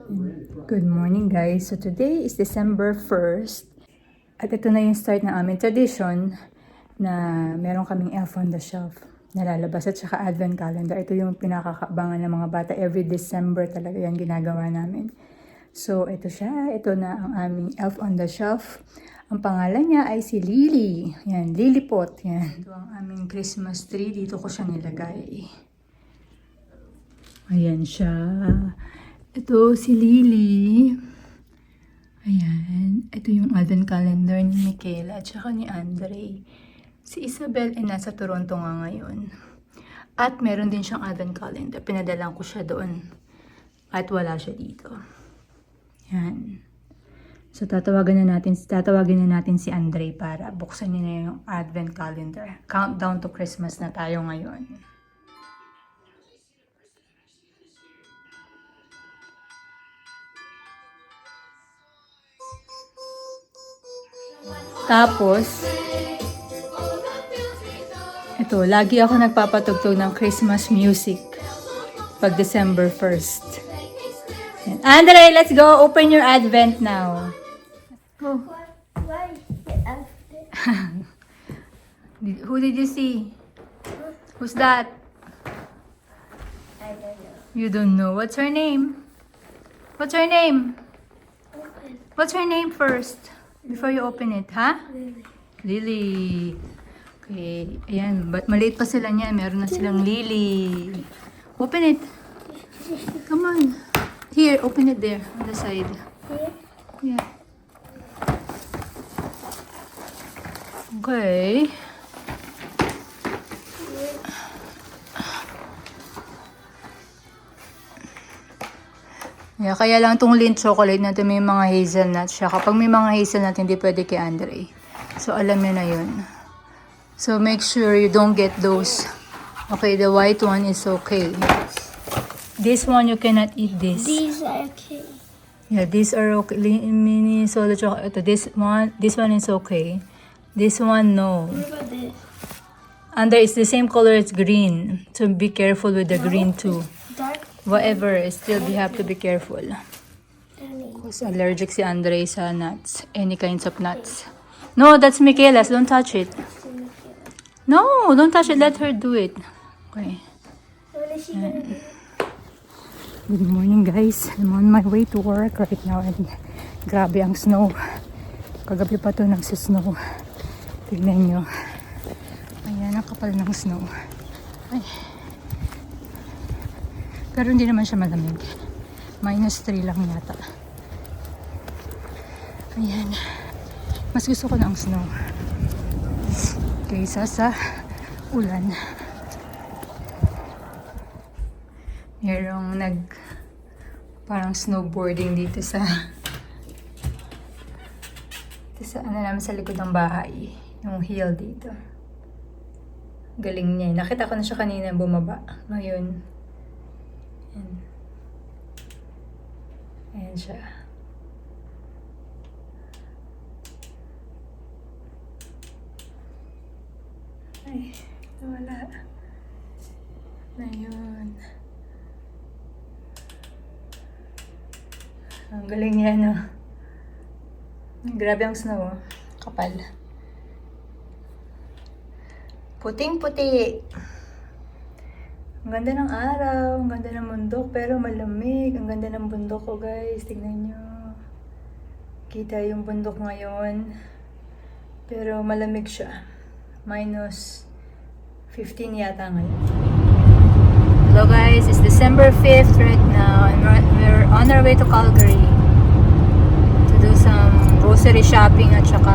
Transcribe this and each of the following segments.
Good morning guys. So today is December 1st at ito na yung start ng aming tradition na meron kaming elf on the shelf na lalabas at saka advent calendar. Ito yung pinakakaabangan ng mga bata. Every December talaga yan ginagawa namin. So ito siya. Ito na ang aming elf on the shelf. Ang pangalan niya ay si Lily. Yan, Lilliput. Yan. Ito ang aming Christmas tree. Dito ko siya nilagay. Ayan siya. Ito si Lily. Ayan. Ito yung advent calendar ni Michaela at saka ni Andre. Si Isabel ay nasa Toronto nga ngayon. At meron din siyang advent calendar. Pinadalan ko siya doon. At wala siya dito. Ayan. So tatawagin na natin si Andre para buksan niya na yung advent calendar. Countdown to Christmas na tayo ngayon. Tapos, ito, lagi ako nagpapatugtog ng Christmas music pag December 1st. And Andre, let's go! Open your advent now. Go. Why is it after? Who did you see? Who's that? I don't know. You don't know. What's her name? What's her name? Open. What's her name first? Before you open it, ha? Really? Lily. Okay, ayan. But maliit pa sila niyan. Meron na silang Lily. Open it. Come on. Here, open it there. On the side. Here? Yeah. Okay. Yeah, kaya lang itong Lindt chocolate natin may mga hazelnut siya. Kapag may mga hazelnut, hindi pwede kay Andre. So, alam niyo na yun. So, make sure you don't get those. Okay, the white one is okay. This one, you cannot eat this. These are okay. Yeah, these are okay. Mini soda chocolate. Ito, this one is okay. This one, no. What about this? Under, it's the same color as green. So, be careful with the green too. Dark. Whatever, still you have to be careful. Honey. Because allergic si Andre sa nuts. Any kinds of nuts. No, that's Michaela's. Don't touch it. No, don't touch it. Let her do it. Okay. What is she gonna do? Good morning guys. I'm on my way to work right now and grabe ang snow. Kagabi pa to nagsisnow. Tignan nyo. Ayan, ang kapal ng snow. Ay. Pero hindi naman siya malamig. -3 lang yata. Ayan. Mas gusto ko na ang snow kaysa sa ulan. Merong parang snowboarding dito sa ano namin sa likod ng bahay. Yung hill dito. Galing niya. Nakita ko na siya kanina bumaba. Ngayon, ayan siya. Ay, nawala. Ayun. Ang galing niya, no? Grabe ang snow, oh. Kapal. Puting-puti. Ang ganda ng araw, ang ganda ng bundok, pero malamig. Ang ganda ng bundok ko, guys. Tignan nyo. Kita yung bundok ngayon. Pero malamig siya. -15 yata ngayon. Hello guys, it's December 5th right now. And we're on our way to Calgary to do some grocery shopping at saka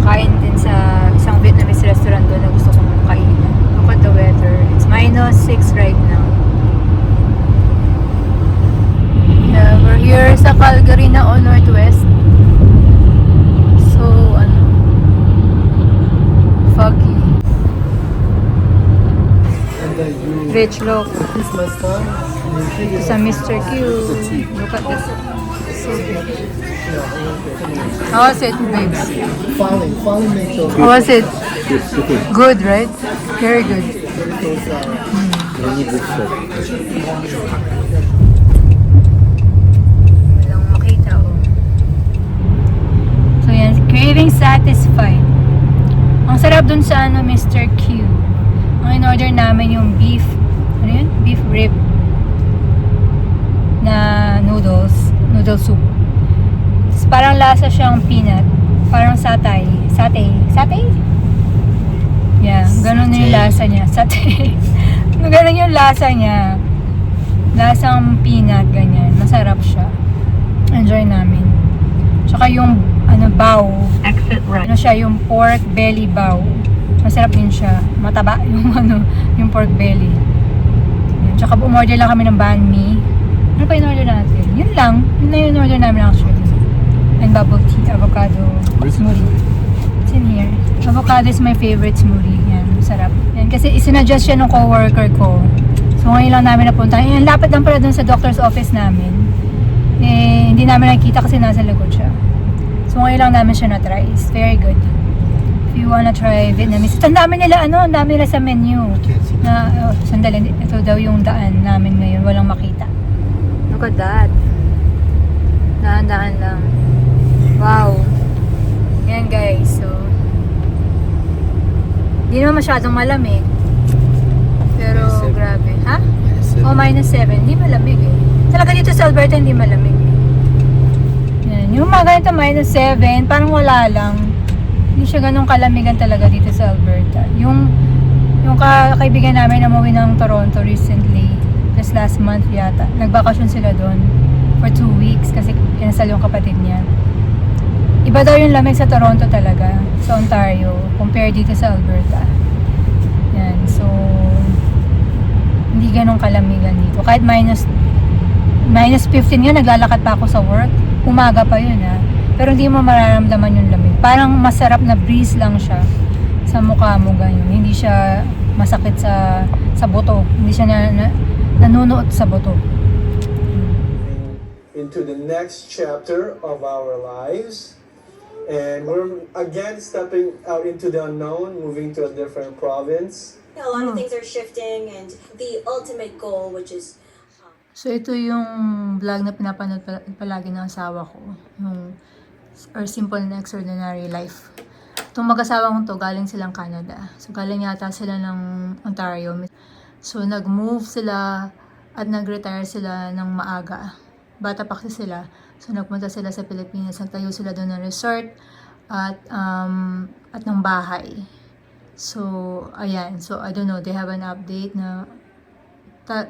kain din sa isang Vietnamese restaurant doon na gusto kong kainan. Look at the weather. It's -6 right now. Yeah, we're here sa Calgary na on Northwest. So, foggy. Rich, look. Christmas time. It's a Mr. Cute. Look at this. So big. How was it, babes? Falling makes your How was it? Good, right? Very good. very close. Very good. fine. Ang sarap dun sa ano, Mr. Q. Ang in-order namin yung beef, ano yun? Beef rib na noodle soup. Tapos parang lasa siyang peanut. Parang satay. Satay? Yeah, ganun yung lasa niya. Satay. Ganun yung lasa niya. Lasang peanut, ganyan. Masarap siya. Enjoy namin. Tsaka yung bao. Exit right. Ano siya, yung pork belly bao. Masarap din siya. Mataba yung yung pork belly. Yan. Tsaka umorder lang kami ng banh mi. Ano pa yung order natin? Yun lang. Yun na yung order namin actually. And bubble tea, avocado smoothie. It's in here. Avocado is my favorite smoothie. Yan, masarap. Yan, kasi isinadjust siya ng coworker ko. So ngayon lang namin napunta. Yan, lapit lang pala dun sa doctor's office namin. Eh, hindi namin nakikita kasi nasa likod siya. So ngayon lang namin siya na-try. It's very good. If you wanna try Vietnamese. Ang dami nila, ang dami nila sa menu. Na, sandali, ito daw yung daan namin ngayon. Walang makita. Look at that. Daan-daan lang. Wow. Yan guys. So, hindi naman masyadong malamig. Pero, grabe. Ha? Oh, -7. Hindi malamig eh. Talaga dito sa Alberta, hindi malamig. Yan. Yung mga ganito, -7, parang wala lang. Hindi siya ganun kalamigan talaga dito sa Alberta. Yung kaibigan namin na umuwi ng Toronto recently, just last month yata, nagbakasyon sila doon for 2 weeks kasi kinasal yung kapatid niya. Iba daw yung lamig sa Toronto talaga, sa Ontario, compared dito sa Alberta. Yan, so hindi ganun kalamigan dito. Kahit -15 nga, naglalakad pa ako sa work. Umaga pa yun ha. Pero hindi mo mararamdaman yung lamig. Parang masarap na breeze lang siya sa mukha mo ganyan. Hindi siya masakit sa buto. Hindi siya nanunuot sa buto. Into the next chapter of our lives. And we're again stepping out into the unknown, moving to a different province. A lot of things are shifting, and the ultimate goal, which is So ito yung vlog na pinapanood palagi ng asawa ko. Yung Our Simple and Extraordinary Life. Itong mag-asawa kong to, galing silang Canada. So galing yata sila ng Ontario. So nag-move sila at nag-retire sila ng maaga. Bata pa kasi sila. So nagpunta sila sa Pilipinas. Nagtayo sila doon ng resort at ng bahay. So ayan. So I don't know, they have an update na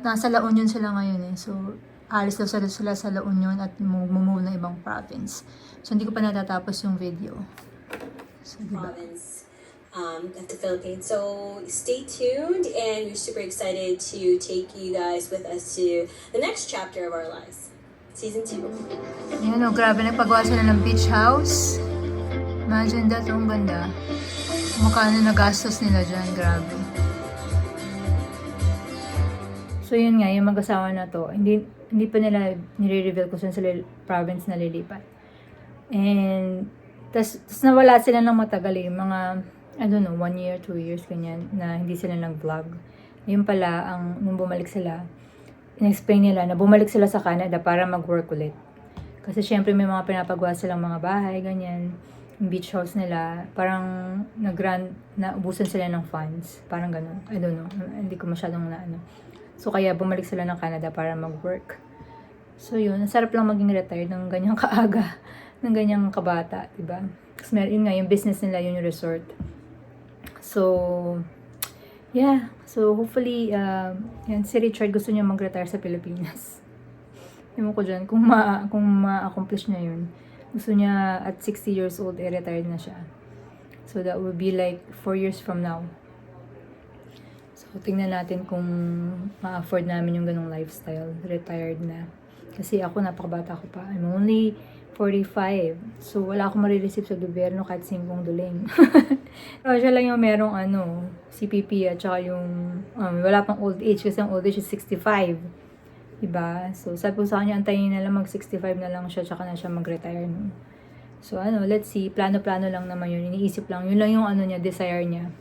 nasa La Union sila ngayon eh. So alis daw sila sa La Union at move na ibang province. So hindi ko pa natatapos yung video. So diba? province of the Philippines. So stay tuned, and we're super excited to take you guys with us to the next chapter of our lives, season 2. Ayan o, grabe. Nagpagawa sila ng beach house. Imagine that, ang ganda. Magkano nagastos nila dyan, grabe. So yun nga, yung mag-asawa na to, hindi pa nila nire-reveal kung saan sila province na lilipat. And tas nawala sila ng matagal eh, mga I don't know, 1 year, 2 years, ganyan, na hindi sila nag-vlog. Yun pala, nung bumalik sila, in-explain nila na bumalik sila sa Canada para mag-work ulit. Kasi syempre may mga pinapagawa silang mga bahay, ganyan, yung beach house nila, parang naubusan sila ng funds, parang ganun, I don't know, hindi ko masyadong So kaya bumalik sila ng Canada para mag-work. So yun, sarap lang maging retired ng ganyang kaaga, ng ganyang kabata, diba? Kasi yun nga, yung business nila, yun yung resort. So, yeah. So, hopefully, yan, si Richard gusto niya mag-retire sa Pilipinas. Ewan ko dyan, kung ma-accomplish niya yun. Gusto niya, at 60 years old, retired na siya. So, that will be like 4 years from now. So, tingnan natin kung ma-afford namin yung ganong lifestyle. Retired na. Kasi ako, napakabata ko pa. I'm only 45. So, wala akong marireceive sa gobyerno kahit singkong duling. So, siya lang yung merong CPP at saka yung wala pang old age kasi ang old age is 65. Diba? So, sabi ko sa kanya, antayin na lang mag-65 na lang siya tsaka na siya mag-retire. No? So, let's see. Plano-plano lang naman yun. Iniisip lang. Yun lang yung niya, desire niya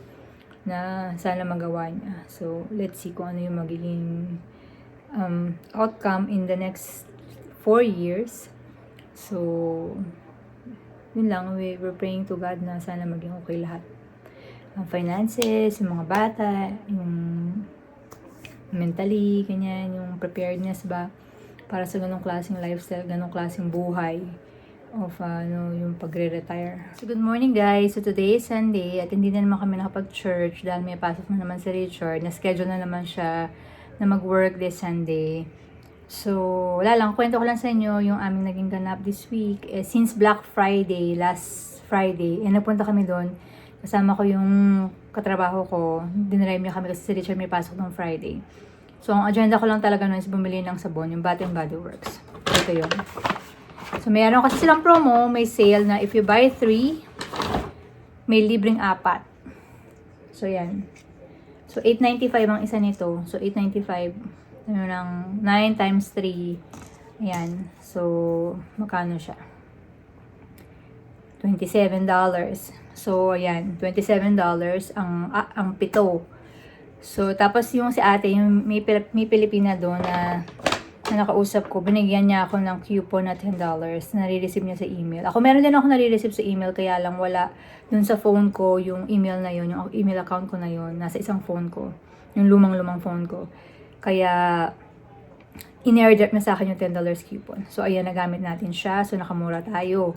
na sana magawa niya. So, let's see kung ano yung magiging outcome in the next 4 years. So, yun lang, we're praying to God na sana maging okay lahat. Ang finances, yung mga bata, yung mentally, ganyan, yung preparedness ba para sa ganong klaseng lifestyle, ganong klaseng buhay of yung pagre-retire. So good morning guys. So today is Sunday at hindi na naman kami nakapag-church dahil may pasok na naman si Richard. Na-schedule na naman siya na mag-work this Sunday. So wala lang, kwento ko lang sa inyo yung aming naging ganap this week. Since Black Friday, last Friday, napunta kami doon. Kasama ko yung katrabaho ko. Dinrive niya kami kasi si Richard may pasok ng Friday. So ang agenda ko lang talaga nun is bumili ng sabon, yung Bath and Body Works. Ito yun. So, mayroon kasi silang promo, may sale na if you buy 3, may libreng 4. So, yan. So, 895 ang isa nito. So, 895. Ano ng 9 times 3. Ayan. So, magkano siya? $27. So, ayan. $27 ang pito. So, tapos yung si ate, yung may Pilipina doon na nakausap ko, binigyan niya ako ng coupon na $10 na nare-receive niya sa email. Ako meron din ako nare-receive sa email, kaya lang wala dun sa phone ko, yung email na yun, yung email account ko na yun, nasa isang phone ko, yung lumang-lumang phone ko. Kaya, in-airdrop na sa akin yung $10 coupon. So, ayan, nagamit natin siya. So, nakamura tayo.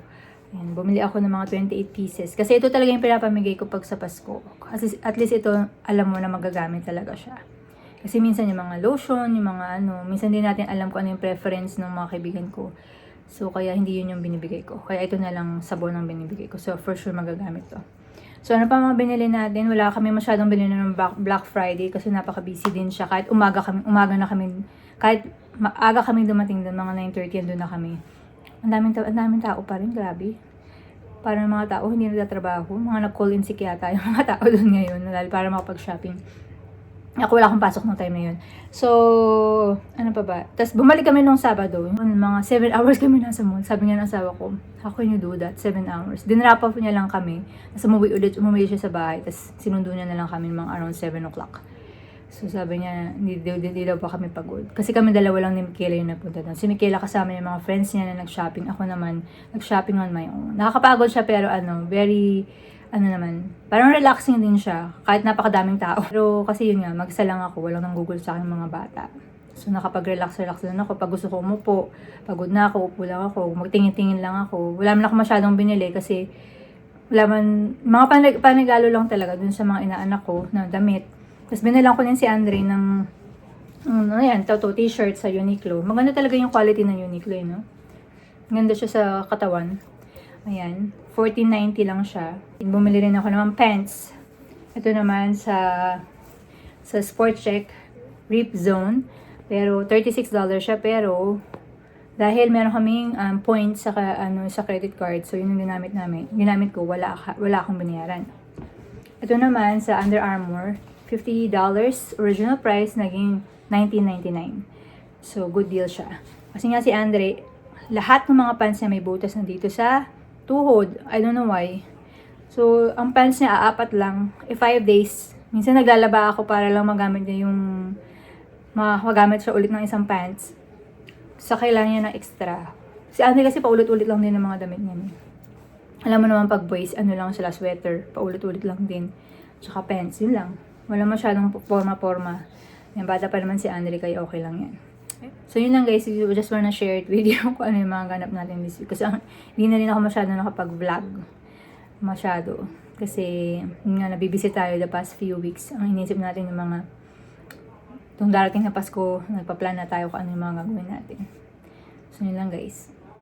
Ayan, bumili ako ng mga 28 pieces. Kasi ito talaga yung pinapamigay ko pag sa Pasko. At least ito, alam mo na magagamit talaga siya. Kasi minsan yung mga lotion, yung mga minsan din natin alam kung ano yung preference ng mga kaibigan ko. So, kaya hindi yun yung binibigay ko. Kaya ito na lang sabon ang binibigay ko. So, for sure magagamit to. So, ano pa mga binili natin? Wala kami masyadong binili ng Black Friday kasi napaka-busy din siya. Kahit umaga na kami, kahit maaga kami dumating doon, mga 9:30 andun na kami. Ang daming tao pa rin, grabe. Parang mga tao hindi nagtatrabaho. Mga nag-call in sick yata yung mga tao doon ngayon. Para makapag-shopping. Ako wala akong pasok ng time na yun. So, ano pa ba? Tapos bumalik kami nung Sabado. Mga 7 hours kami nasa mall. Sabi nga ng asawa ko, how can you do that? 7 hours. Dinrap off niya lang kami. Tapos umuwi siya sa bahay. Tapos sinundo niya na lang kami mga around 7 o'clock. So sabi niya, hindi daw pa kami pagod. Kasi kami dalawa lang ni Michaela yung napunta doon. Si Michaela kasama yung mga friends niya na nag-shopping. Ako naman, nag-shopping on my own. Nakakapagod siya pero very parang relaxing din siya, kahit napakadaming tao. Pero kasi yun nga, mag-isa lang ako, walang nanggugol sa akin mga bata. So nakapag-relax din ako. Pag gusto ko umupo, pagod na ako, upo lang ako, magtingin-tingin lang ako. Wala man ako masyadong binili kasi mga panigalo lang talaga dun sa mga inaanak ko na damit. Tapos binilang ko din si Andre ng t-shirt sa Uniqlo. Maganda talaga yung quality ng Uniqlo, no? Ganda siya sa katawan. Ayan, $14.90 lang siya. Bumili rin ako naman pants. Ito naman sa Sport Check Rip Zone. Pero $36 siya. Pero dahil meron kaming points sa credit card, so yun yung ginamit ko, wala akong binayaran. Ito naman sa Under Armour, $50 original price, naging $19.99. So good deal siya. Kasi nga si Andre, lahat ng mga pants niya may butas nandito sa tuhod. I don't know why. So, ang pants niya, 4 lang. 5 days. Minsan naglalaba ako para lang magamit niya magamit siya ulit ng isang pants. So, kailangan niya ng extra. Si Andy kasi paulit-ulit lang din ng mga damit niya. Alam mo naman pag boys, lang sila, sweater. Paulit-ulit lang din. Tsaka pants, yun lang. Wala masyadong forma-forma. Yung bata pa naman si Andre, kaya okay lang yan. So, yun lang guys. I just wanna share it with you kung ano yung mga ganap natin this week. Kasi hindi na rin ako masyado nakapag-vlog. Masyado. Kasi, yun nga, nabibisi tayo the past few weeks. Ang inisip natin yung mga itong darating na Pasko, nagpa-plan na tayo kung ano yung mga gagawin natin. So, yun lang guys.